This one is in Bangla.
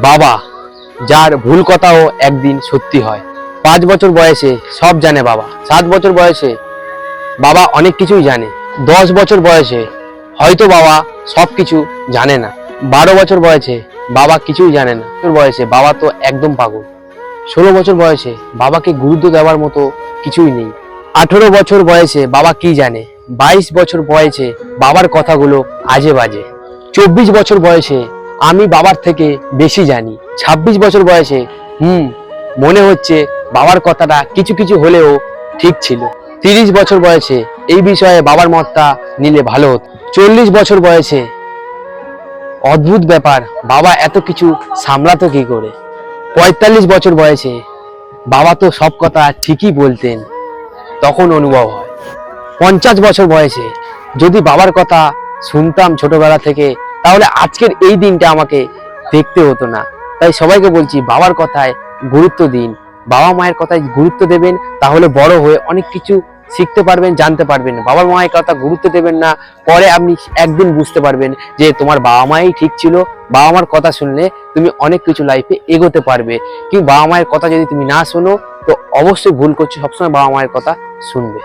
বাবা যার ভুল কথাও একদিন সত্যি হয়। 5 বছর বয়সে সব জানে বাবা, 7 বছর বয়সে বাবা অনেক কিছুই জানে, 10 বছর বয়সে হয়তো বাবা সব কিছু জানে না, 12 বছর বয়সে বাবা কিছুই জানে না, বয়সে বাবা তো একদম পাগল, 16 বছর বয়সে বাবাকে গুরুত্ব দেওয়ার মতো কিছুই নেই, 18 বছর বয়সে বাবা কি জানে, 22 বছর বয়সে বাবার কথাগুলো আজে বাজে, 24 বছর বয়সে আমি বাবার থেকে বেশি জানি, 26 বছর বয়সে মনে হচ্ছে বাবার কথাটা কিছু কিছু হলেও ঠিক ছিল, 30 বছর বয়সে এই বিষয়ে বাবার মতটা নিলে ভালো হতো, 40 বছর বয়সে অদ্ভুত ব্যাপার, বাবা এত কিছু সামলাতো কি করে, 45 বছর বয়সে বাবা তো সব কথা ঠিকই বলতেন, তখন অনুভব হয়, 50 বছর বয়সে যদি বাবার কথা শুনতাম ছোটবেলা থেকে, তাহলে আজকের এই দিনটা আমাকে দেখতে হতো না। তাই সবাইকে বলছি, বাবার কথায় গুরুত্ব দিন, বাবা মায়ের কথায় গুরুত্ব দেবেন, তাহলে বড় হয়ে অনেক কিছু শিখতে পারবেন, জানতে পারবেন। বাবা মায়ের কথা গুরুত্ব দেবেন না, পরে আপনি একদিন বুঝতে পারবেন যে তোমার বাবা মাই ঠিক ছিল, বাবা মার কথা শুনলে তুমি অনেক কিছু লাইফে এগোতে পারবে। কিন্তু বাবা মায়ের কথা যদি তুমি না শোনো, তো অবশ্যই ভুল করছো, সবসময় বাবা মায়ের কথা শুনবে।